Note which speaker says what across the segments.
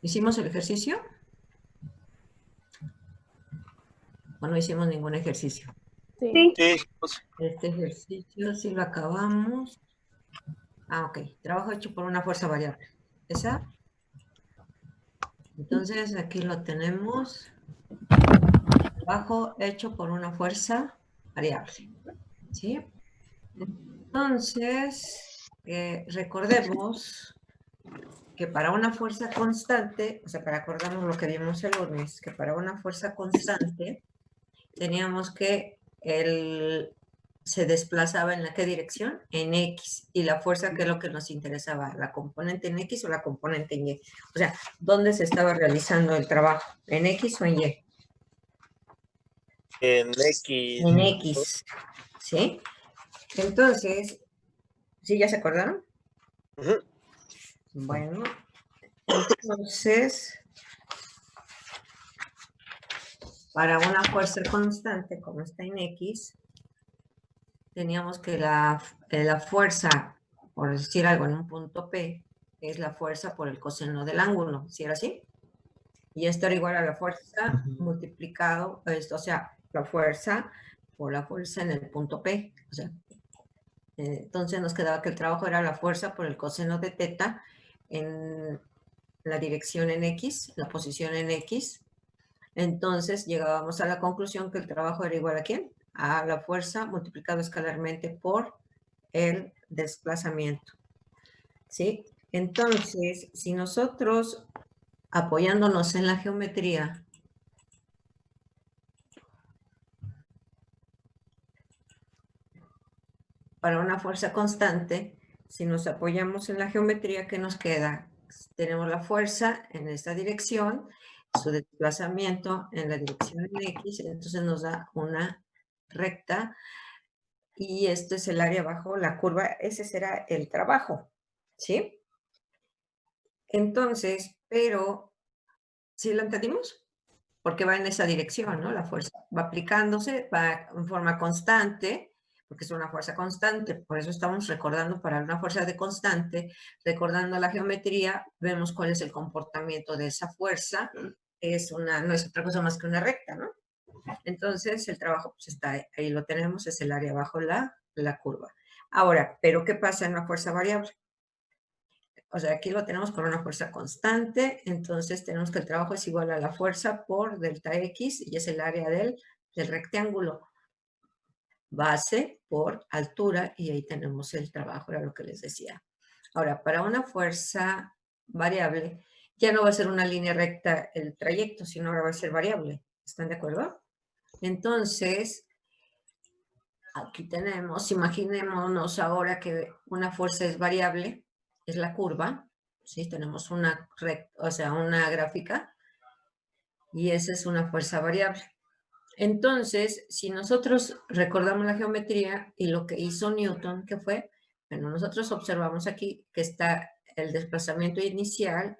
Speaker 1: ¿Hicimos el ejercicio? ¿O no hicimos ningún ejercicio?
Speaker 2: Sí.
Speaker 1: Este ejercicio sí lo acabamos. Ah, ok. Trabajo hecho por una fuerza variable. ¿Esa? Entonces aquí lo tenemos. Trabajo hecho por una fuerza variable. ¿Sí? Entonces, recordemos que para una fuerza constante, o sea, para acordarnos lo que vimos el lunes, que para una fuerza constante teníamos que se desplazaba en la qué dirección? En X. Y la fuerza, ¿qué es lo que nos interesaba? ¿La componente en X o la componente en Y? O sea, ¿dónde se estaba realizando el trabajo? ¿En X o en Y?
Speaker 2: En X.
Speaker 1: En X. ¿Sí? Entonces, ¿sí ya se acordaron?
Speaker 2: Ujú.
Speaker 1: Bueno, entonces, para una fuerza constante, como está en X, teníamos que la fuerza, por decir algo, en un punto P, es la fuerza por el coseno del ángulo, ¿sí era así? Y esto era igual a la fuerza multiplicado, o sea, la fuerza por la fuerza en el punto P. O sea, entonces nos quedaba que el trabajo era la fuerza por el coseno de teta en la dirección en X, la posición en X. Entonces llegábamos a la conclusión que el trabajo era igual a ¿quién? A la fuerza multiplicado escalarmente por el desplazamiento. ¿Sí? Entonces, si nosotros, apoyándonos en la geometría, para una fuerza constante, si nos apoyamos en la geometría, ¿qué nos queda? Tenemos la fuerza en esta dirección, su desplazamiento en la dirección en X, entonces nos da una recta, y esto es el área bajo la curva, ese será el trabajo, ¿sí? Entonces, pero, ¿sí lo entendimos? Porque va en esa dirección, ¿no? La fuerza va aplicándose, va en forma constante, porque es una fuerza constante, por eso estamos recordando para una fuerza de constante, recordando la geometría, vemos cuál es el comportamiento de esa fuerza, no es otra cosa más que una recta, ¿no? Entonces el trabajo pues está ahí lo tenemos, es el área bajo la curva. Ahora, ¿pero qué pasa en una fuerza variable? O sea, aquí lo tenemos con una fuerza constante, entonces tenemos que el trabajo es igual a la fuerza por delta X, y es el área del rectángulo, base por altura, y ahí tenemos el trabajo, era lo que les decía. Ahora, para una fuerza variable, ya no va a ser una línea recta el trayecto, sino ahora va a ser variable. ¿Están de acuerdo? Entonces, aquí tenemos, imaginémonos ahora que una fuerza es variable, es la curva, ¿sí? Tenemos una gráfica, y esa es una fuerza variable. Entonces, si nosotros recordamos la geometría y lo que hizo Newton, ¿qué fue? Bueno, nosotros observamos aquí que está el desplazamiento inicial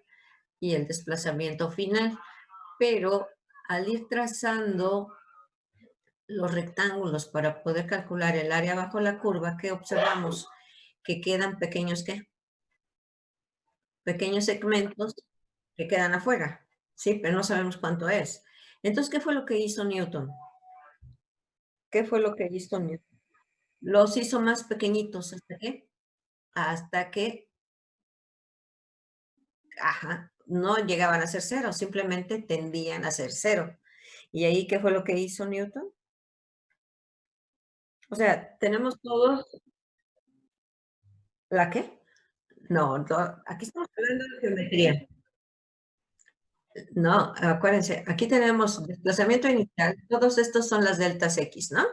Speaker 1: y el desplazamiento final, pero al ir trazando los rectángulos para poder calcular el área bajo la curva, ¿qué observamos? Que quedan pequeños, ¿qué? Pequeños segmentos que quedan afuera, ¿sí? Pero no sabemos cuánto es. Entonces, ¿qué fue lo que hizo Newton? ¿Qué fue lo que hizo Newton? Los hizo más pequeñitos, ¿hasta qué? Hasta que, ajá, no llegaban a ser cero, simplemente tendían a ser cero. ¿Y ahí qué fue lo que hizo Newton? O sea, tenemos todos, ¿la qué? No, aquí estamos hablando de geometría. No, acuérdense, aquí tenemos desplazamiento inicial, todos estos son las deltas X, ¿no?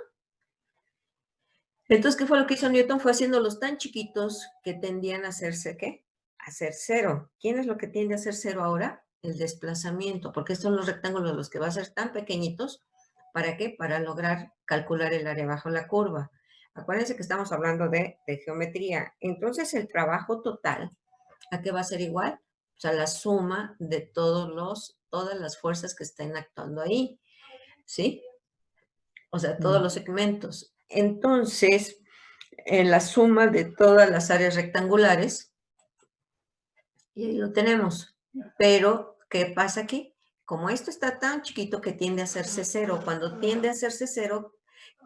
Speaker 1: Entonces, ¿qué fue lo que hizo Newton? Fue haciéndolos tan chiquitos que tendían a hacerse, ¿qué? A ser cero. ¿Quién es lo que tiende a ser cero ahora? El desplazamiento, porque estos son los rectángulos los que van a ser tan pequeñitos. ¿Para qué? Para lograr calcular el área bajo la curva. Acuérdense que estamos hablando de geometría. Entonces, el trabajo total, ¿a qué va a ser igual? O sea, la suma de todas las fuerzas que estén actuando ahí, ¿sí? O sea, todos los segmentos. Entonces, en la suma de todas las áreas rectangulares, y ahí lo tenemos. Pero, ¿qué pasa aquí? Como esto está tan chiquito que tiende a hacerse cero, cuando tiende a hacerse cero,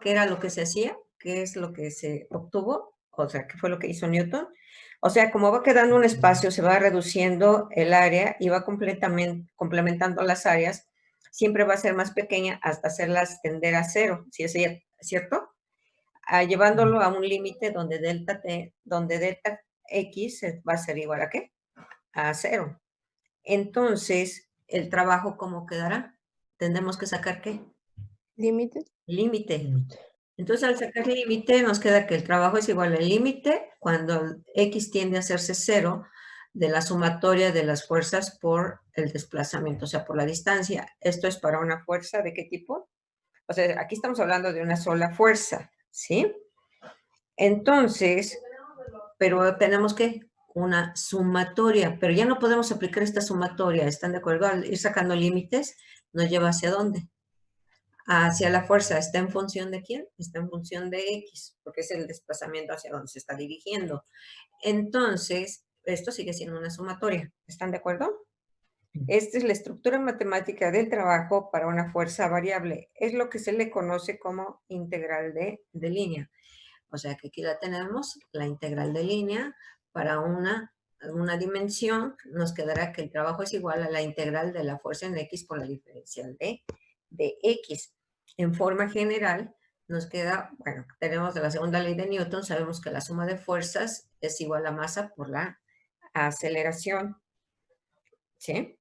Speaker 1: ¿qué era lo que se hacía? ¿Qué es lo que se obtuvo? O sea, ¿qué fue lo que hizo Newton? O sea, como va quedando un espacio, se va reduciendo el área y va complementando las áreas, siempre va a ser más pequeña hasta hacerlas tender a cero, ¿sí es cierto? Llevándolo a un límite donde delta x va a ser igual a ¿qué? A cero. Entonces, el trabajo, ¿cómo quedará? Tendremos que sacar ¿qué?
Speaker 3: ¿Límite?
Speaker 1: Límite. Entonces, al sacar límite, nos queda que el trabajo es igual al límite cuando x tiende a hacerse cero de la sumatoria de las fuerzas por el desplazamiento, o sea, por la distancia. Esto es para una fuerza ¿de qué tipo? O sea, aquí estamos hablando de una sola fuerza, ¿sí? Entonces, pero tenemos que una sumatoria, pero ya no podemos aplicar esta sumatoria, ¿están de acuerdo? Al ir sacando límites, nos lleva ¿hacia dónde? Hacia la fuerza. ¿Está en función de quién? Está en función de X, porque es el desplazamiento hacia donde se está dirigiendo. Entonces, esto sigue siendo una sumatoria, ¿están de acuerdo? Esta es la estructura matemática del trabajo para una fuerza variable. Es lo que se le conoce como integral de línea. O sea que aquí la tenemos, la integral de línea para una dimensión, nos quedará que el trabajo es igual a la integral de la fuerza en X por la diferencial de X. En forma general, nos queda, bueno, tenemos de la segunda ley de Newton, sabemos que la suma de fuerzas es igual a masa por la aceleración, ¿sí?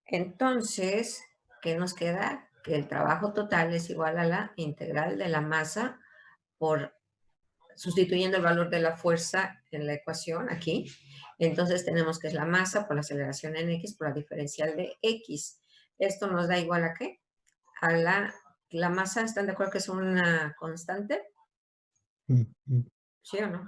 Speaker 1: Entonces, ¿qué nos queda? Que el trabajo total es igual a la integral de la masa por sustituyendo el valor de la fuerza en la ecuación aquí, entonces tenemos que es la masa por la aceleración en X por la diferencial de X. Esto nos da igual a ¿qué? A la masa, ¿están de acuerdo que es una constante? ¿Sí o no?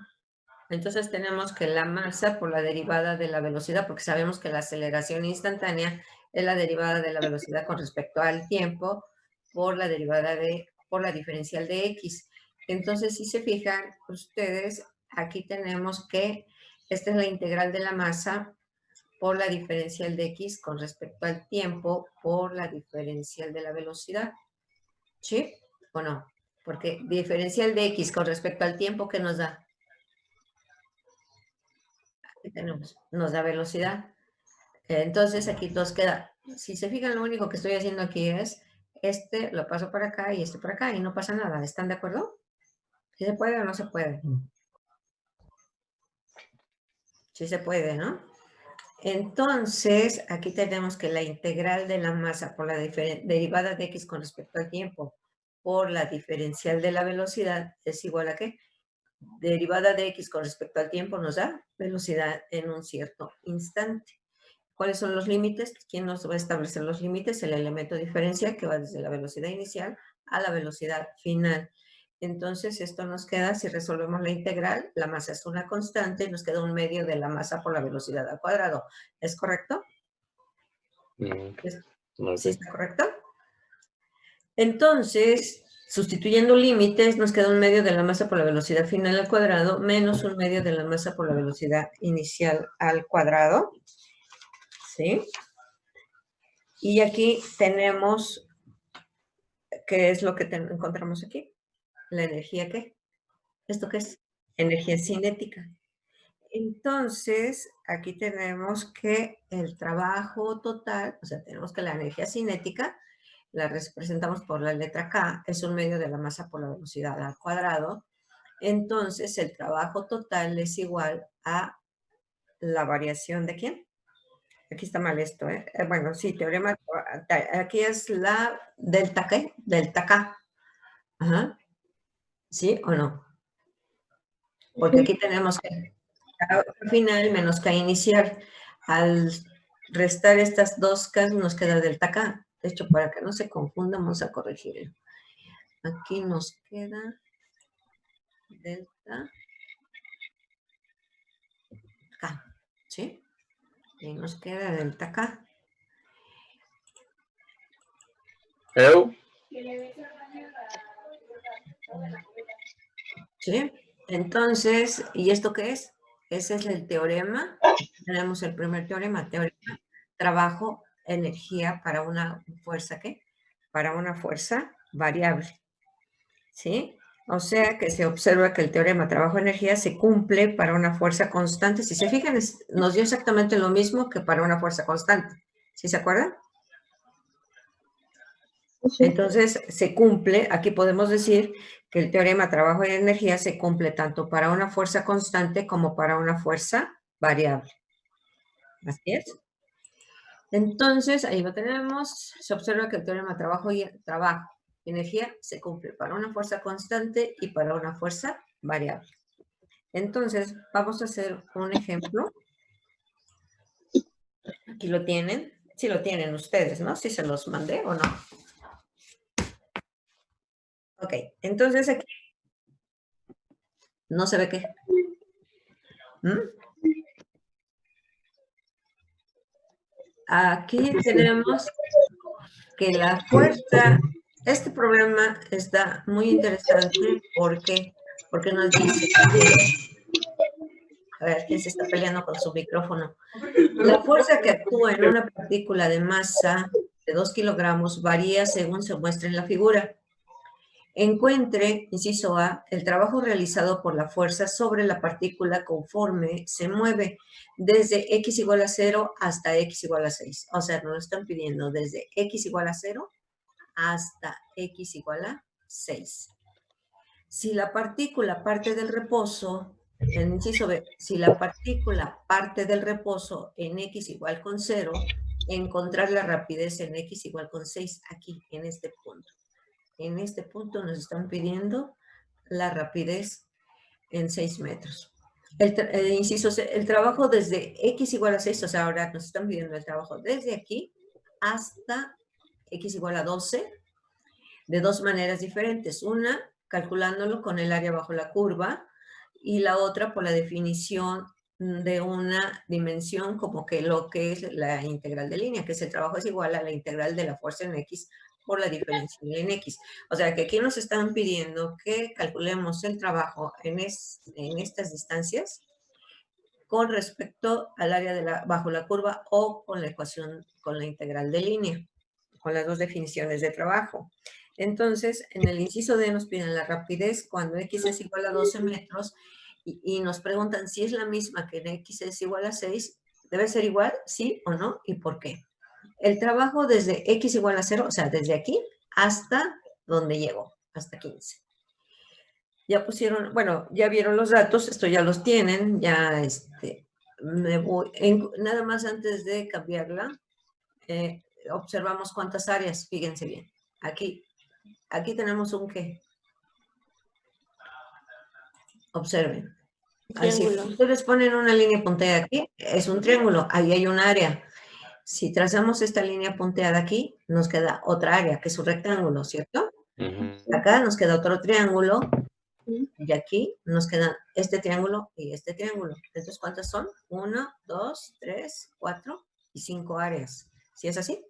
Speaker 1: Entonces tenemos que la masa por la derivada de la velocidad, porque sabemos que la aceleración instantánea es la derivada de la velocidad con respecto al tiempo por la por la diferencial de X. Entonces, si se fijan ustedes, aquí tenemos que esta es la integral de la masa por la diferencial de X con respecto al tiempo por la diferencial de la velocidad. ¿Sí o no? Porque diferencial de X con respecto al tiempo, ¿qué nos da? Aquí tenemos, nos da velocidad. Entonces aquí nos queda, si se fijan, lo único que estoy haciendo aquí es, este lo paso para acá y este para acá y no pasa nada. ¿Están de acuerdo? ¿Sí se puede o no se puede? Sí se puede, ¿no? Entonces, aquí tenemos que la integral de la masa por la derivada de x con respecto al tiempo por la diferencial de la velocidad es igual a ¿qué? Derivada de x con respecto al tiempo nos da velocidad en un cierto instante. ¿Cuáles son los límites? ¿Quién nos va a establecer los límites? El elemento diferencial que va desde la velocidad inicial a la velocidad final. Entonces, esto nos queda, si resolvemos la integral, la masa es una constante, nos queda un medio de la masa por la velocidad al cuadrado. ¿Es correcto? ¿Sí está correcto? Entonces, sustituyendo límites, nos queda un medio de la masa por la velocidad final al cuadrado menos un medio de la masa por la velocidad inicial al cuadrado. ¿Sí? Y aquí tenemos, ¿qué es lo que encontramos aquí? La energía, ¿qué? ¿Esto qué es? Energía cinética. Entonces, aquí tenemos que el trabajo total, o sea, tenemos que la energía cinética, la representamos por la letra K, es un medio de la masa por la velocidad al cuadrado. Entonces, el trabajo total es igual a la variación de ¿quién? Aquí está mal esto, ¿eh? Bueno, sí, teorema, aquí es la delta, ¿qué? Delta K. Ajá. ¿Sí o no? Porque aquí tenemos que K final menos K inicial. Al restar estas dos K nos queda delta K. De hecho, para que no se confunda, vamos a corregirlo. Aquí nos queda delta K. ¿Sí? Y nos queda delta K.
Speaker 2: Hello.
Speaker 1: ¿Sí? Entonces, ¿y esto qué es? Ese es el teorema. Tenemos el primer teorema, trabajo, energía para una fuerza, ¿qué? Para una fuerza variable, ¿sí? O sea que se observa que el teorema trabajo-energía se cumple para una fuerza constante. Si se fijan, nos dio exactamente lo mismo que para una fuerza constante. ¿Sí se acuerdan?
Speaker 3: Sí.
Speaker 1: Entonces, se cumple, aquí podemos decir que el teorema trabajo y energía se cumple tanto para una fuerza constante como para una fuerza variable. Así es. Entonces, ahí lo tenemos. Se observa que el teorema trabajo y energía se cumple para una fuerza constante y para una fuerza variable. Entonces, vamos a hacer un ejemplo. Aquí lo tienen. Sí lo tienen ustedes, ¿no? Si se los mandé o no. Ok, entonces aquí no se ve qué. Aquí tenemos que la fuerza, este problema está muy interesante porque nos dice que, a ver, ¿quién se está peleando con su micrófono? La fuerza que actúa en una partícula de masa de 2 kilogramos varía según se muestra en la figura. Encuentre, inciso A, el trabajo realizado por la fuerza sobre la partícula conforme se mueve desde x igual a 0 hasta x igual a 6. O sea, nos lo están pidiendo desde x igual a 0 hasta x igual a 6. Si la partícula parte del reposo, en inciso B, si la partícula parte del reposo en x igual con 0, encontrar la rapidez en x igual con 6, aquí, en este punto. En este punto nos están pidiendo la rapidez en 6 metros. Inciso C, el trabajo desde x igual a 6, o sea, ahora nos están pidiendo el trabajo desde aquí hasta x igual a 12, de dos maneras diferentes. Una, calculándolo con el área bajo la curva, y la otra por la definición de una dimensión como que lo que es la integral de línea, que es el trabajo es igual a la integral de la fuerza en X por la diferencia en X. O sea que aquí nos están pidiendo que calculemos el trabajo en estas distancias con respecto al área bajo la curva o con la ecuación, con la integral de línea, con las dos definiciones de trabajo. Entonces, en el inciso D nos piden la rapidez cuando X es igual a 12 metros y nos preguntan si es la misma que en X es igual a 6. ¿Debe ser igual? ¿Sí o no? ¿Y por qué? El trabajo desde X igual a 0, o sea, desde aquí hasta donde llego, hasta 15. Ya pusieron, bueno, ya vieron los datos, esto ya los tienen, ya me voy, nada más antes de cambiarla, observamos cuántas áreas, fíjense bien. Aquí tenemos un qué. Observen. Así, ustedes ponen una línea punteada aquí, es un triángulo, ahí hay un área. Si trazamos esta línea punteada aquí, nos queda otra área, que es un rectángulo, ¿cierto? Acá nos queda otro triángulo, y aquí nos quedan este triángulo y este triángulo. Entonces, ¿cuántas son? 1, 2, 3, 4 y 5 áreas. ¿Sí es así?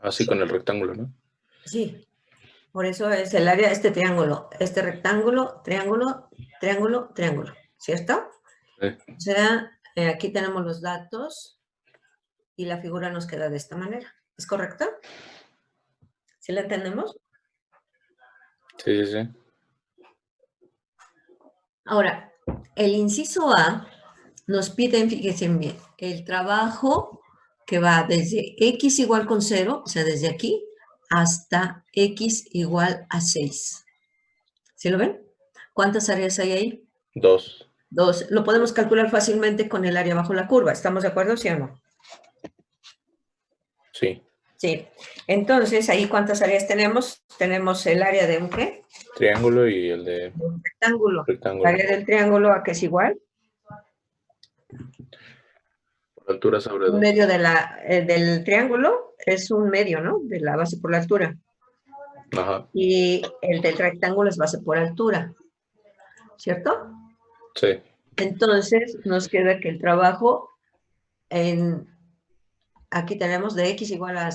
Speaker 4: Así con el rectángulo, ¿no?
Speaker 1: Sí. Por eso es el área de este triángulo. Este rectángulo, triángulo, triángulo, triángulo. ¿Cierto?
Speaker 4: Sí.
Speaker 1: O sea, aquí tenemos los datos y la figura nos queda de esta manera. ¿Es correcto? ¿Sí la entendemos?
Speaker 4: Sí, sí, sí.
Speaker 1: Ahora, el inciso A nos piden, fíjense bien, el trabajo que va desde x igual con 0, o sea, desde aquí, hasta x igual a 6. ¿Sí lo ven? ¿Cuántas áreas hay ahí?
Speaker 4: 2.
Speaker 1: 2. Lo podemos calcular fácilmente con el área bajo la curva. ¿Estamos de acuerdo, sí o no?
Speaker 4: Sí.
Speaker 1: Sí. Entonces, ahí, ¿cuántas áreas tenemos? Tenemos el área de un ¿qué?
Speaker 4: Triángulo y el de
Speaker 1: un rectángulo.
Speaker 4: rectángulo.
Speaker 1: El área del triángulo, ¿a qué es igual?
Speaker 4: Por altura sobre
Speaker 1: Un
Speaker 4: 2.
Speaker 1: medio del triángulo es un medio, ¿no? De la base por la altura.
Speaker 4: Ajá.
Speaker 1: Y el del rectángulo es base por altura, ¿cierto?
Speaker 4: Sí.
Speaker 1: Entonces, nos queda que el trabajo aquí tenemos de x igual a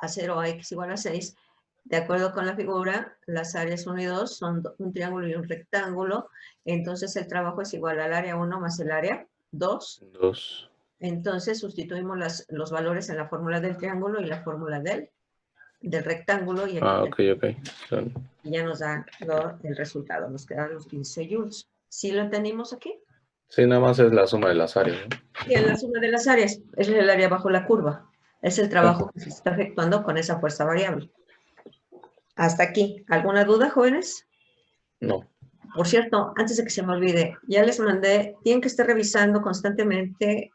Speaker 1: 0 a x igual a 6, De acuerdo con la figura, las áreas 1 y 2 son un triángulo y un rectángulo. Entonces, el trabajo es igual al área 1 más el área 2.
Speaker 4: 2.
Speaker 1: Entonces, sustituimos los valores en la fórmula del triángulo y la fórmula del rectángulo. Y aquí
Speaker 4: Ok.
Speaker 1: y ya nos da el resultado. Nos quedan los 15 joules. ¿Sí lo entendimos aquí?
Speaker 4: Sí, nada más es la suma de las áreas, ¿no?
Speaker 1: Y en la suma de las áreas, es el área bajo la curva. Es el trabajo que se está efectuando con esa fuerza variable. Hasta aquí. ¿Alguna duda, jóvenes?
Speaker 4: No.
Speaker 1: Por cierto, antes de que se me olvide, ya les mandé, tienen que estar revisando constantemente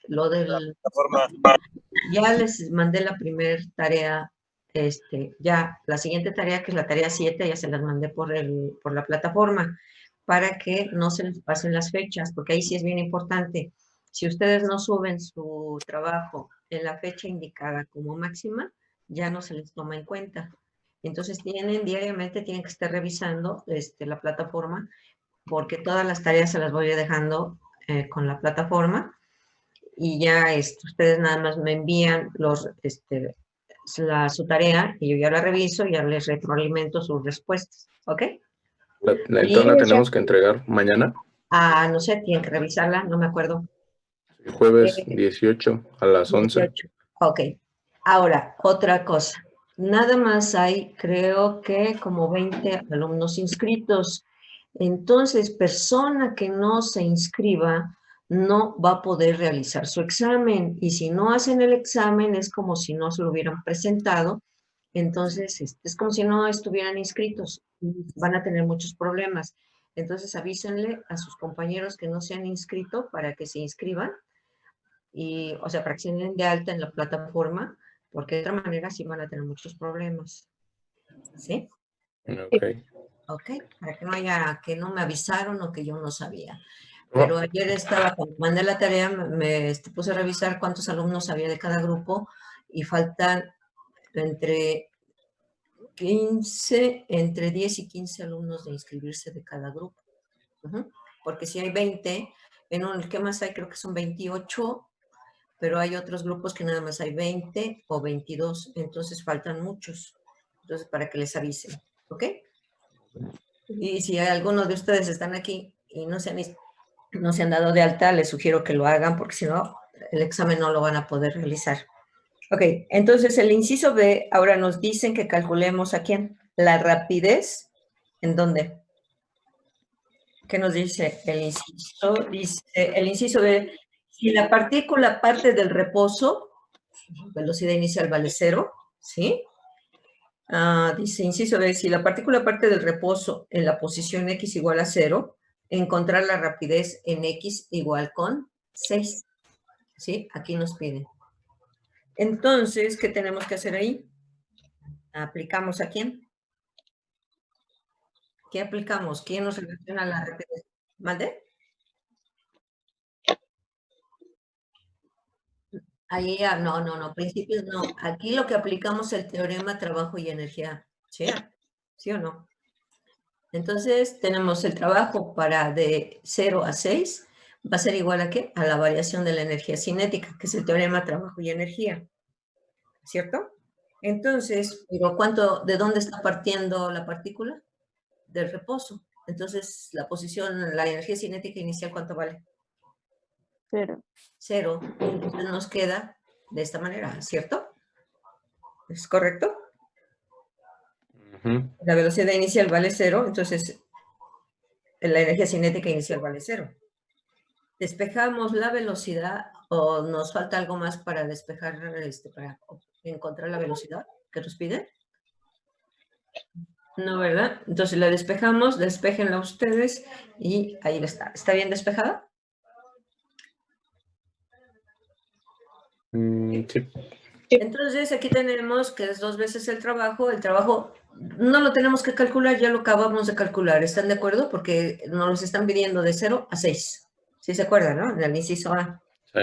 Speaker 1: lo del... Ya les mandé la primera tarea, ya la siguiente tarea, que es la tarea 7, ya se las mandé por la plataforma, para que no se les pasen las fechas, porque ahí sí es bien importante. Si ustedes no suben su trabajo en la fecha indicada como máxima, ya no se les toma en cuenta. Entonces diariamente tienen que estar revisando la plataforma, porque todas las tareas se las voy a dejando con la plataforma, y ya ustedes nada más me envían su tarea y yo ya la reviso y ya les retroalimento sus respuestas, ¿ok?
Speaker 4: Entonces la tenemos que entregar mañana.
Speaker 1: No sé, tienen que revisarla, no me acuerdo.
Speaker 4: Jueves 18 a las 11.
Speaker 1: 18. Ok. Ahora, otra cosa. Nada más hay, creo que como 20 alumnos inscritos. Entonces, persona que no se inscriba no va a poder realizar su examen. Y si no hacen el examen, es como si no se lo hubieran presentado. Entonces, es como si no estuvieran inscritos. Van a tener muchos problemas. Entonces, avísenle a sus compañeros que no se han inscrito para que se inscriban. Y, o sea, para que se den de alta en la plataforma, porque de otra manera sí van a tener muchos problemas. ¿Sí?
Speaker 4: Ok.
Speaker 1: Ok, para que no haya, que no me avisaron o que yo no sabía. Pero ayer cuando mandé la tarea, me puse a revisar cuántos alumnos había de cada grupo y faltan entre 10 y 15 alumnos de inscribirse de cada grupo. Porque si hay 20, ¿qué más hay? Creo que son 28, pero hay otros grupos que nada más hay 20 o 22, entonces faltan muchos. Entonces, para que les avisen, ¿ok? Y si algunos de ustedes están aquí y no se han dado de alta, les sugiero que lo hagan, porque si no, el examen no lo van a poder realizar. Ok, entonces el inciso B, ahora nos dicen que calculemos a quién. La rapidez, ¿en dónde? ¿Qué nos dice el inciso? Dice el inciso B, si la partícula parte del reposo, velocidad inicial vale 0, ¿sí? Dice, inciso B, si la partícula parte del reposo en la posición X igual a 0, encontrar la rapidez en X igual con 6, ¿sí? Aquí nos piden. Entonces, ¿qué tenemos que hacer ahí? ¿Aplicamos a quién? ¿Qué aplicamos? ¿Quién nos relaciona la rapidez? ¿Mande? Ahí, no, principios no. Aquí lo que aplicamos es el teorema trabajo y energía. ¿Sí? ¿Sí o no? Entonces, tenemos el trabajo para de 0 a 6, va a ser igual a ¿qué? A la variación de la energía cinética, que es el teorema trabajo y energía. ¿Cierto? Entonces, ¿pero de dónde está partiendo la partícula? Del reposo. Entonces, la energía cinética inicial, ¿cuánto vale?
Speaker 2: 0.
Speaker 1: 0. Entonces nos queda de esta manera, ¿cierto? ¿Es correcto? La velocidad inicial vale 0, entonces la energía cinética inicial vale 0. ¿Despejamos la velocidad o nos falta algo más para despejar, para encontrar la velocidad que nos pide? No, ¿verdad? Entonces la despejamos, despejenla ustedes y ahí está. ¿Está bien despejada?
Speaker 4: Sí.
Speaker 1: Entonces aquí tenemos que es 2 veces el trabajo. El trabajo no lo tenemos que calcular, ya lo acabamos de calcular. ¿Están de acuerdo? Porque nos los están pidiendo de 0 a 6. ¿Sí se acuerdan, no? En el inciso A.
Speaker 4: Sí.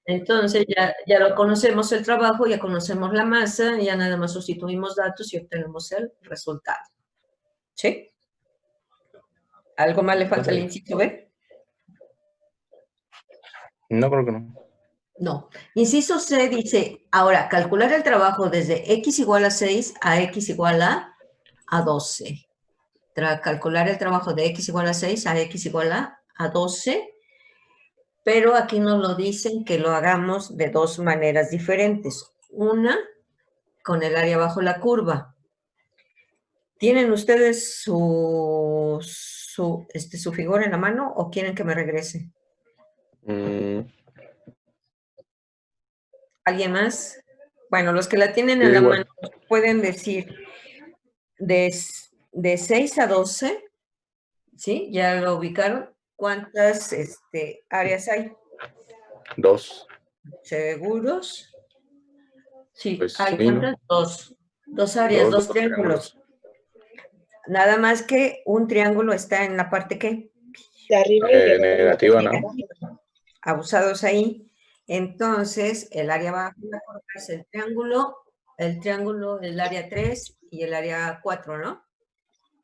Speaker 1: Entonces ya lo conocemos el trabajo, ya conocemos la masa, ya nada más sustituimos datos y obtenemos el resultado. ¿Sí? ¿Algo más le falta al inciso B?
Speaker 4: No, creo que no.
Speaker 1: No. Inciso C dice, ahora, calcular el trabajo desde x igual a 6 a x igual a 12. Calcular el trabajo de x igual a 6 a x igual a 12, pero aquí nos lo dicen que lo hagamos de dos maneras diferentes. Una, con el área bajo la curva. ¿Tienen ustedes su figura en la mano o quieren que me regrese? ¿Alguien más? Bueno, los que la tienen en la mano pueden decir de 6 a 12, ¿sí? ¿Ya lo ubicaron? ¿Cuántas áreas hay?
Speaker 4: 2.
Speaker 1: ¿Seguros? Sí,
Speaker 4: Pues
Speaker 1: hay
Speaker 4: sí,
Speaker 1: ¿cuántas?
Speaker 4: ¿no?
Speaker 1: Dos áreas, dos
Speaker 4: triángulos.
Speaker 1: triángulos. Nada más que un triángulo está en la parte ¿qué?
Speaker 2: De arriba y de
Speaker 4: Negativa, ¿no?
Speaker 1: Abusados ahí. Entonces, el área baja es el triángulo, el área 3 y el área 4, ¿no?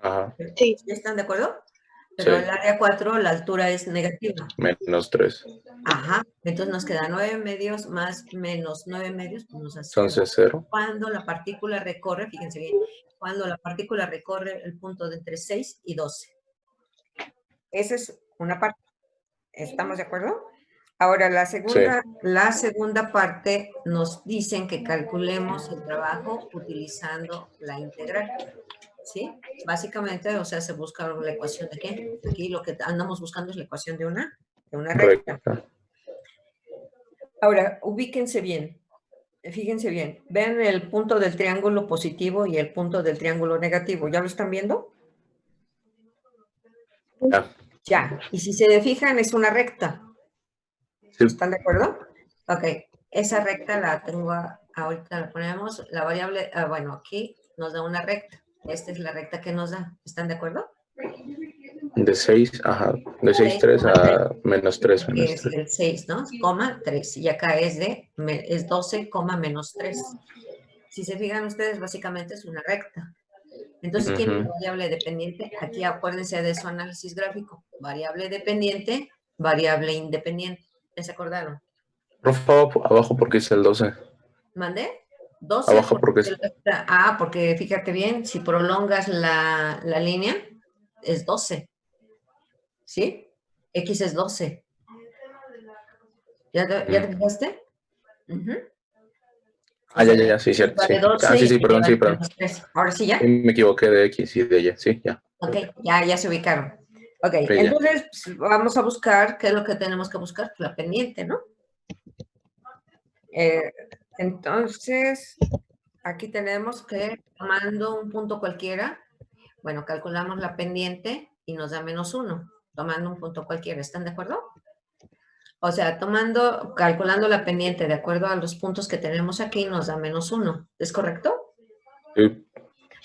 Speaker 4: Ajá.
Speaker 2: Sí.
Speaker 1: ¿Están de acuerdo? Pero
Speaker 4: Sí.
Speaker 1: el área 4, la altura es negativa.
Speaker 4: Menos 3.
Speaker 1: Ajá. Entonces nos queda 9 medios más menos 9 medios, pues nos hace
Speaker 4: Entonces 0.
Speaker 1: Cuando la partícula recorre, fíjense bien, cuando la partícula recorre el punto de entre 6 y 12. Esa es una parte. ¿Estamos de acuerdo? Ahora, la segunda parte nos dicen que calculemos el trabajo utilizando la integral. ¿Sí? Básicamente, o sea, se busca la ecuación de qué. Aquí lo que andamos buscando es la ecuación de una recta. Ahora, ubíquense bien. Fíjense bien. Vean el punto del triángulo positivo y el punto del triángulo negativo. ¿Ya lo están viendo? Ya. Y si se fijan, es una recta.
Speaker 4: Sí.
Speaker 1: ¿Están de acuerdo? Ok. Esa recta la tengo, ahorita la ponemos. La variable, bueno, aquí nos da una recta. Esta es la recta que nos da. ¿Están de acuerdo?
Speaker 4: De 6, ajá. De 6, 3 a menos 3.
Speaker 1: Que es el 6, ¿no? Coma 3. Y acá es 12, menos 3. Si se fijan ustedes, básicamente es una recta. Entonces tiene una variable dependiente. Aquí acuérdense de su análisis gráfico. Variable dependiente, variable independiente. ¿Ya se acordaron?
Speaker 4: Por favor, abajo porque es el 12.
Speaker 1: ¿Mandé? 12.
Speaker 4: Abajo porque es...
Speaker 1: porque fíjate bien, si prolongas la línea, es 12. ¿Sí? X es 12. ¿Ya te fijaste?
Speaker 4: Ya, sí, cierto. Sí. Sí, perdón.
Speaker 1: Ahora sí, ¿ya?
Speaker 4: Me equivoqué de X y de Y, sí, ya.
Speaker 1: Ok, ya se ubicaron. Ok, entonces pues, vamos a buscar, ¿qué es lo que tenemos que buscar? La pendiente, ¿no? Entonces, aquí tenemos que, tomando un punto cualquiera, bueno, calculamos la pendiente y nos da -1, tomando un punto cualquiera. ¿Están de acuerdo? O sea, calculando la pendiente de acuerdo a los puntos que tenemos aquí, nos da -1. ¿Es correcto?
Speaker 4: Sí.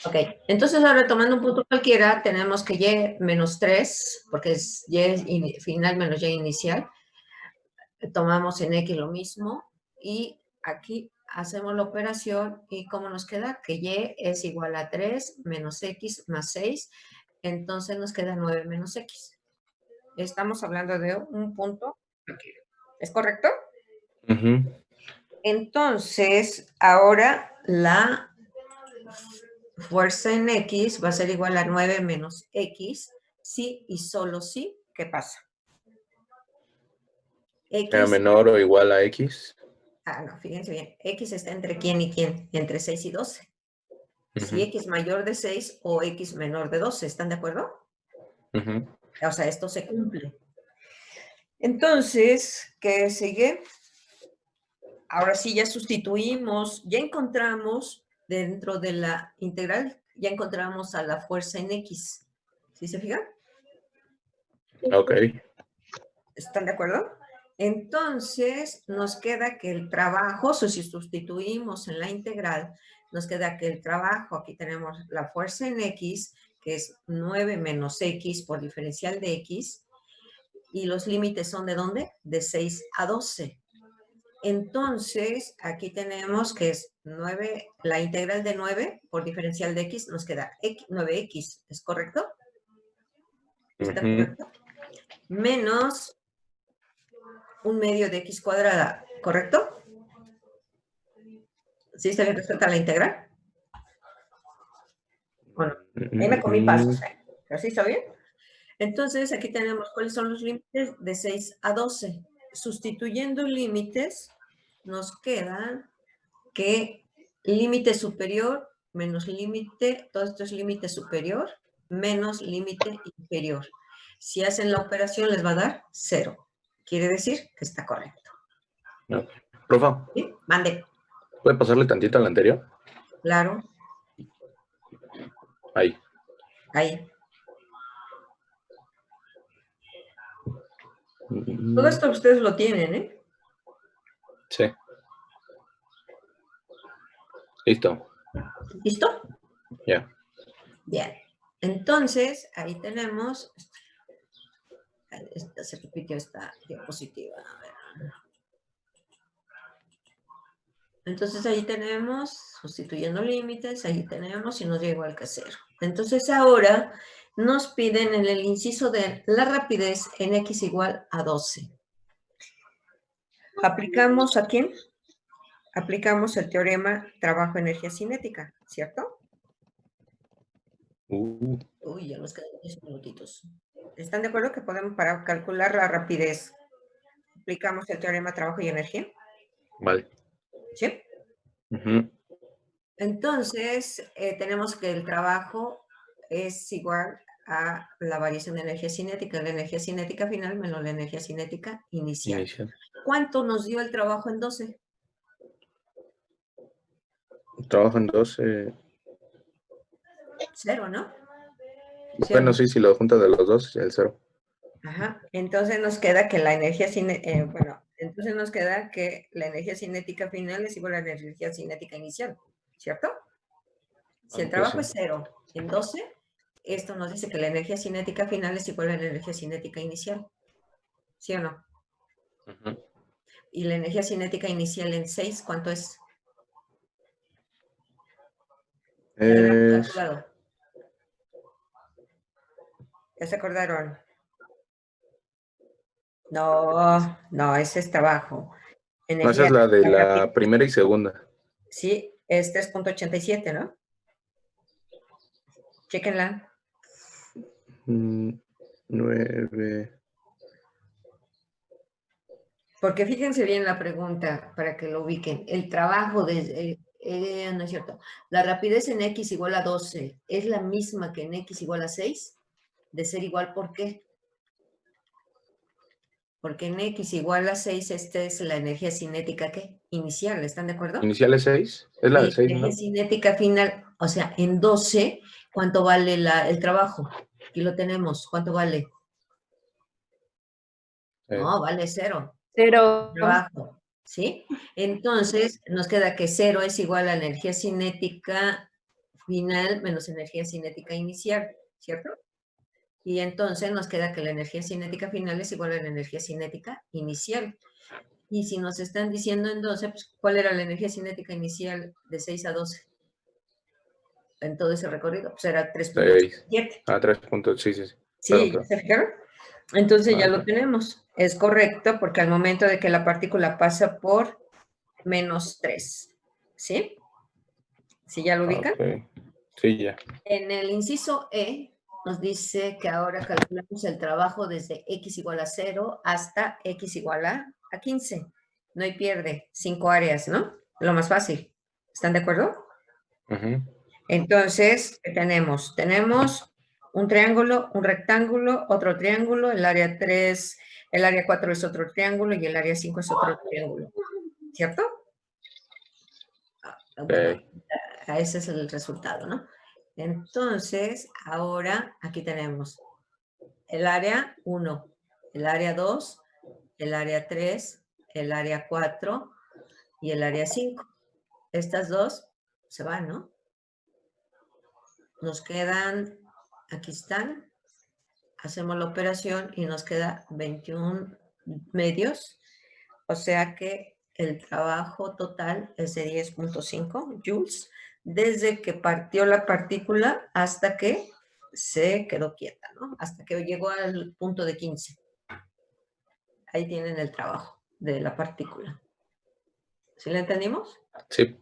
Speaker 1: Ok, entonces ahora tomando un punto cualquiera, tenemos que y menos 3, porque es y final menos y inicial. Tomamos en x lo mismo y aquí hacemos la operación y ¿cómo nos queda? Que y es igual a 3 menos x más 6, entonces nos queda 9 menos x. Estamos hablando de un punto cualquiera. ¿Es correcto? Entonces, ahora la fuerza en X va a ser igual a 9 menos X, sí y solo sí. ¿Qué pasa?
Speaker 4: ¿Era menor o igual a X?
Speaker 1: No, fíjense bien. X está entre quién y quién, entre 6 y 12. Si X mayor de 6 o X menor de 12, ¿están de acuerdo? O sea, esto se cumple. Entonces, ¿qué sigue? Ahora sí ya sustituimos, ya encontramos dentro de la integral, ya encontramos a la fuerza en X. ¿Sí se fijan?
Speaker 4: Ok.
Speaker 1: ¿Están de acuerdo? Entonces, nos queda que el trabajo, si sustituimos en la integral, nos queda que el trabajo, aquí tenemos la fuerza en X, que es 9 menos X por diferencial de X, y los límites son ¿de dónde? De 6 a 12. Entonces, aquí tenemos que es 9, la integral de 9 por diferencial de X nos queda 9X, ¿es correcto? ¿Está correcto? Menos 1 medio de X cuadrada. ¿correcto? ¿Sí está bien resuelta la integral? Bueno, ahí me comí pasos, pero sí está bien. Entonces, aquí tenemos cuáles son los límites de 6 a 12. Sustituyendo límites, nos queda que límite superior menos límite, todo esto es límite superior, menos límite inferior. Si hacen la operación, les va a dar 0. Quiere decir que está correcto.
Speaker 4: No. Profa,
Speaker 1: ¿Sí? Mande.
Speaker 4: ¿puede pasarle tantito a la anterior?
Speaker 1: Claro,
Speaker 4: Ahí.
Speaker 1: ahí. Todo esto ustedes lo tienen, ¿eh?
Speaker 4: Sí. Listo.
Speaker 1: ¿Listo?
Speaker 4: Ya.
Speaker 1: Bien. Entonces, ahí tenemos... Se repitió esta diapositiva. A ver. Entonces, ahí tenemos, sustituyendo límites, ahí tenemos y nos da igual que 0. Entonces, ahora nos piden en el inciso de la rapidez en x igual a 12. ¿Aplicamos a quién? Aplicamos el teorema trabajo-energía cinética, ¿cierto? Uy, ya nos quedan 10 minutitos. ¿Están de acuerdo que podemos, para calcular la rapidez, aplicamos el teorema trabajo y energía?
Speaker 4: Vale.
Speaker 1: ¿Sí? Entonces, tenemos que el trabajo es igual a la variación de energía cinética, la energía cinética final menos la energía cinética inicial. ¿Cuánto nos dio el trabajo en 12?
Speaker 4: Trabajo en 12.
Speaker 1: 0, ¿no?
Speaker 4: Bueno, sí, si lo juntas de los dos, el 0.
Speaker 1: Ajá. Entonces nos queda que la energía entonces nos queda que la energía cinética final es igual a la energía cinética inicial, ¿cierto? Si el trabajo es 0 en 12, esto nos dice que la energía cinética final es igual a la energía cinética inicial, ¿sí o no? Y la energía cinética inicial en 6, ¿cuánto es? ¿Ya se acordaron? No, ese es trabajo.
Speaker 4: No, esa es la de la primera y segunda.
Speaker 1: Sí, es 3.87, ¿no? Chéquenla.
Speaker 4: 9.
Speaker 1: Porque fíjense bien la pregunta para que lo ubiquen. El trabajo de... no es cierto. La rapidez en x igual a 12 es la misma que en x igual a 6. De ser igual, ¿por qué? Porque en x igual a 6, esta es la energía cinética, ¿qué? Inicial, ¿están de acuerdo?
Speaker 4: Inicial es 6. Es la de 6, ¿no?
Speaker 1: Energía cinética final, o sea, en 12, ¿cuánto vale el trabajo? Aquí lo tenemos, ¿cuánto vale? No, vale 0.
Speaker 2: 0.
Speaker 1: Trabajo, ¿sí? Entonces, nos queda que 0 es igual a energía cinética final menos energía cinética inicial, ¿cierto? Y entonces nos queda que la energía cinética final es igual a la energía cinética inicial. Y si nos están diciendo en 12, pues, ¿cuál era la energía cinética inicial de 6 a 12? En todo ese recorrido, pues era 3.7.
Speaker 4: Ah, 3 puntos, sí.
Speaker 1: Sí, ¿se fijaron? Entonces ya lo tenemos. Es correcto porque al momento de que la partícula pasa por menos 3, ¿sí? ¿Sí ya lo ubican?
Speaker 4: Okay. Sí, ya.
Speaker 1: En el inciso E nos dice que ahora calculamos el trabajo desde x igual a 0 hasta x igual a 15. No hay pierde, 5 áreas, ¿no? Lo más fácil. ¿Están de acuerdo? Entonces, ¿qué tenemos? Tenemos un triángulo, un rectángulo, otro triángulo, el área 3, el área 4 es otro triángulo y el área 5 es otro triángulo. ¿Cierto? Bueno, ese es el resultado, ¿no? Entonces, ahora aquí tenemos el área 1, el área 2, el área 3, el área 4 y el área 5. Estas dos se van, ¿no? Nos quedan, aquí están, hacemos la operación y nos queda 21 medios, o sea que el trabajo total es de 10.5 joules, desde que partió la partícula hasta que se quedó quieta, ¿no? Hasta que llegó al punto de 15. Ahí tienen el trabajo de la partícula. ¿Sí le entendimos?
Speaker 4: Sí.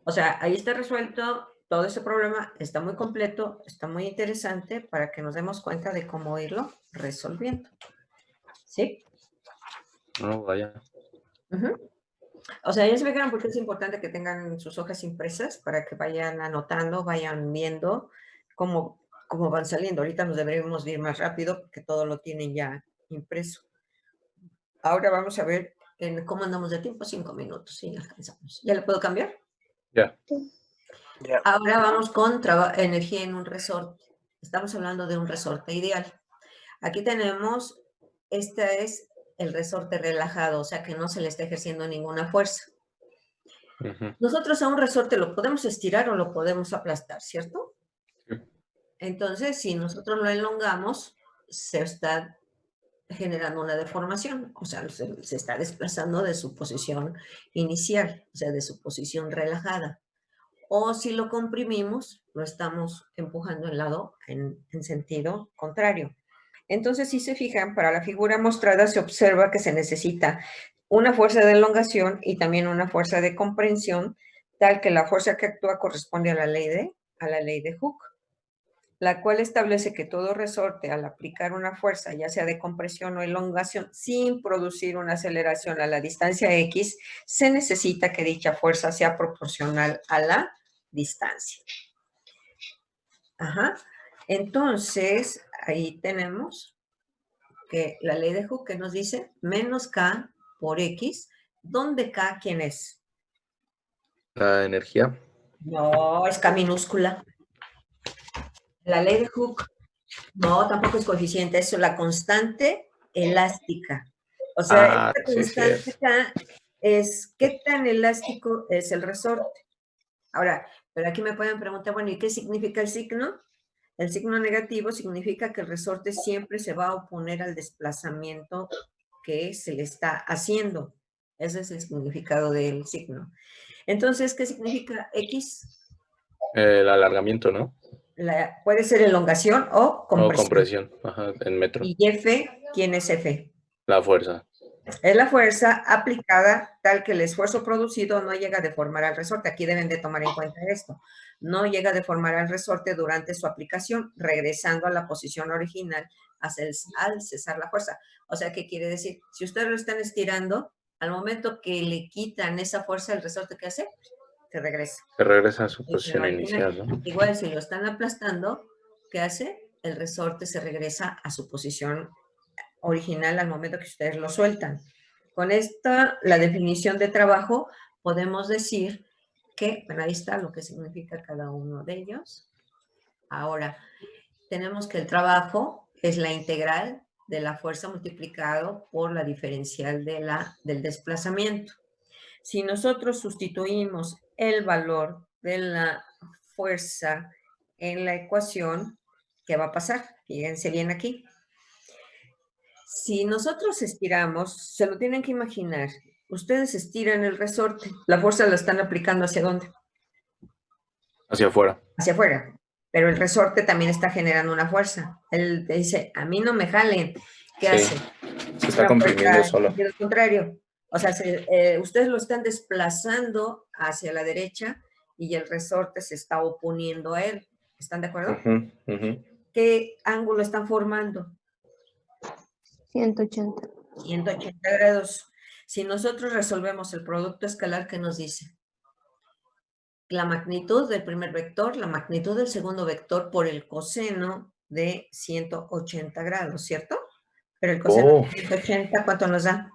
Speaker 1: O sea, ahí está resuelto todo ese problema, está muy completo, está muy interesante para que nos demos cuenta de cómo irlo resolviendo. ¿Sí?
Speaker 4: No, vaya.
Speaker 1: Ujú. O sea, ya se fijaron por qué es importante que tengan sus hojas impresas para que vayan anotando, vayan viendo cómo van saliendo. Ahorita nos deberíamos ir más rápido porque todo lo tienen ya impreso. Ahora vamos a ver cómo andamos de tiempo. 5 minutos, sí, alcanzamos. ¿Ya le puedo cambiar?
Speaker 4: Ya.
Speaker 2: Ya.
Speaker 1: Ahora vamos con energía en un resorte. Estamos hablando de un resorte ideal. Aquí tenemos, este es el resorte relajado, o sea que no se le está ejerciendo ninguna fuerza.
Speaker 4: Ujú.
Speaker 1: Nosotros a un resorte lo podemos estirar o lo podemos aplastar, ¿cierto?
Speaker 4: Sí.
Speaker 1: Entonces, si nosotros lo elongamos, se está generando una deformación, o sea, se está desplazando de su posición inicial, o sea, de su posición relajada. O si lo comprimimos, lo estamos empujando en sentido contrario. Entonces, si se fijan, para la figura mostrada se observa que se necesita una fuerza de elongación y también una fuerza de comprensión, tal que la fuerza que actúa corresponde a la ley de Hooke, la cual establece que todo resorte al aplicar una fuerza, ya sea de compresión o elongación, sin producir una aceleración a la distancia X, se necesita que dicha fuerza sea proporcional a la distancia. Ajá. Entonces, ahí tenemos que la ley de Hooke que nos dice menos K por X, ¿dónde K quién es?
Speaker 4: La energía.
Speaker 1: No, es K minúscula. La ley de Hooke, no, tampoco es coeficiente, es la constante elástica. O sea,
Speaker 4: Ah,
Speaker 1: esta
Speaker 4: sí, sí
Speaker 1: constante
Speaker 4: es.
Speaker 1: K es qué tan elástico es el resorte. Ahora, pero aquí me pueden preguntar, bueno, ¿y qué significa el signo? El signo negativo significa que el resorte siempre se va a oponer al desplazamiento que se le está haciendo. Ese es el significado del signo. Entonces, ¿qué significa X?
Speaker 4: El alargamiento, ¿no?
Speaker 1: Puede ser elongación o
Speaker 4: O
Speaker 1: compresión.
Speaker 4: compresión. Ajá, en metro.
Speaker 1: ¿Y F? ¿Quién es F?
Speaker 4: La fuerza.
Speaker 1: Es la fuerza aplicada tal que el esfuerzo producido no llega a deformar al resorte. Aquí deben de tomar en cuenta esto. No llega a deformar al resorte durante su aplicación, regresando a la posición original al cesar la fuerza. O sea, ¿qué quiere decir? Si ustedes lo están estirando, al momento que le quitan esa fuerza, ¿el resorte qué hace? Se regresa.
Speaker 4: Se regresa a su
Speaker 1: Posición
Speaker 4: posición
Speaker 1: original.
Speaker 4: inicial, ¿no?
Speaker 1: Igual, si lo están aplastando, ¿qué hace? El resorte se regresa a su posición original al momento que ustedes lo sueltan. Con esta, la definición de trabajo, podemos decir que, bueno, ahí está lo que significa cada uno de ellos. Ahora, tenemos que el trabajo es la integral de la fuerza multiplicado por la diferencial del desplazamiento. Si nosotros sustituimos el valor de la fuerza en la ecuación, ¿qué va a pasar? Fíjense bien aquí. Si nosotros estiramos, se lo tienen que imaginar. Ustedes estiran el resorte, la fuerza la están aplicando ¿hacia dónde?
Speaker 4: Hacia afuera.
Speaker 1: Hacia afuera. Pero el resorte también está generando una fuerza. Él dice, a mí no me jalen. ¿Qué
Speaker 4: Sí.
Speaker 1: hace?
Speaker 4: Se
Speaker 1: Es
Speaker 4: está
Speaker 1: una
Speaker 4: comprimiendo
Speaker 1: fuerza en
Speaker 4: solo.
Speaker 1: sentido contrario. O sea, ustedes lo están desplazando hacia la derecha y el resorte se está oponiendo a él. ¿Están de acuerdo?
Speaker 4: Ujú, ujú.
Speaker 1: ¿Qué ángulo están formando?
Speaker 2: 180.
Speaker 1: 180 grados. Si nosotros resolvemos el producto escalar, ¿qué nos dice? La magnitud del primer vector, la magnitud del segundo vector por el coseno de 180 grados, ¿cierto? Pero el coseno
Speaker 4: Oh,
Speaker 1: de 180, ¿cuánto nos da?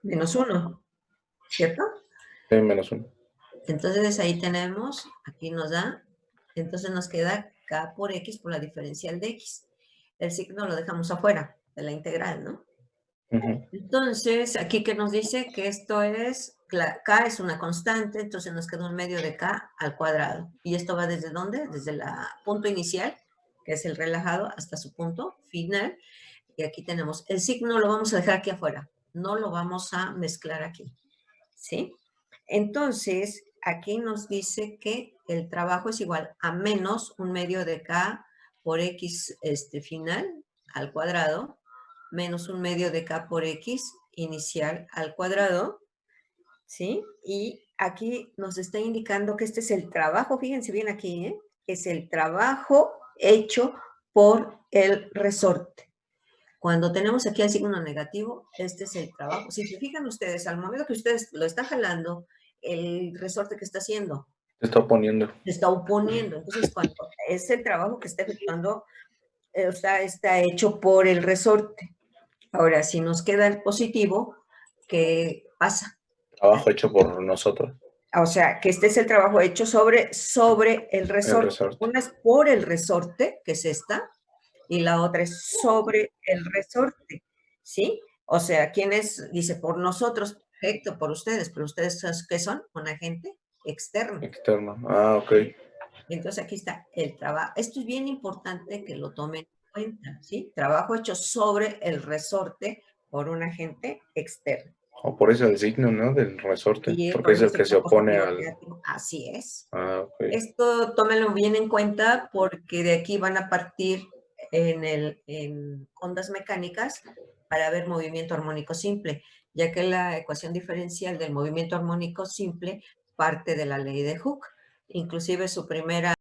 Speaker 1: -1, ¿cierto?
Speaker 4: sí, -1.
Speaker 1: Entonces ahí tenemos, aquí nos da, entonces nos queda K por X por la diferencial de X. El signo lo dejamos afuera de la integral, ¿no?
Speaker 4: Ujú.
Speaker 1: Entonces, aquí que nos dice que esto es, K es una constante, entonces nos queda un medio de K al cuadrado. ¿Y esto va desde dónde? Desde el punto inicial, que es el relajado, hasta su punto final. Y aquí tenemos, el signo lo vamos a dejar aquí afuera, no lo vamos a mezclar aquí, ¿sí? Entonces, aquí nos dice que el trabajo es igual a menos un medio de K por X final al cuadrado, menos un medio de K por X inicial al cuadrado, ¿sí? Y aquí nos está indicando que este es el trabajo, fíjense bien aquí, ¿eh? Es el trabajo hecho por el resorte. Cuando tenemos aquí el signo negativo, este es el trabajo. Si se fijan ustedes, al momento que ustedes lo están jalando, el resorte que está haciendo
Speaker 4: Se está oponiendo.
Speaker 1: se está oponiendo. Entonces, cuando es el trabajo que está efectuando, está hecho por el resorte. Ahora, si nos queda el positivo, ¿qué pasa?
Speaker 4: Trabajo hecho por nosotros.
Speaker 1: O sea, que este es el trabajo hecho sobre el resorte.
Speaker 4: resorte.
Speaker 1: Una es por el resorte, que es esta, y la otra es sobre el resorte, ¿sí? O sea, ¿quién es? Dice, por nosotros, perfecto, por ustedes, pero ustedes, ¿qué son? Un agente externo.
Speaker 4: Externo. Ah, ok.
Speaker 1: Entonces aquí está el trabajo. Esto es bien importante que lo tomen en cuenta, ¿sí? Trabajo hecho sobre el resorte por un agente externo.
Speaker 4: O por eso el signo, ¿no? Del resorte.
Speaker 1: Y
Speaker 4: Porque
Speaker 1: por
Speaker 4: es
Speaker 1: eso
Speaker 4: el que se
Speaker 1: está
Speaker 4: opone
Speaker 1: positivo
Speaker 4: al...
Speaker 1: negativo. Así es.
Speaker 4: Ah, ok.
Speaker 1: Esto tómenlo bien en cuenta porque de aquí van a partir en ondas mecánicas para ver movimiento armónico simple, ya que la ecuación diferencial del movimiento armónico simple parte de la ley de Hooke. Inclusive su primera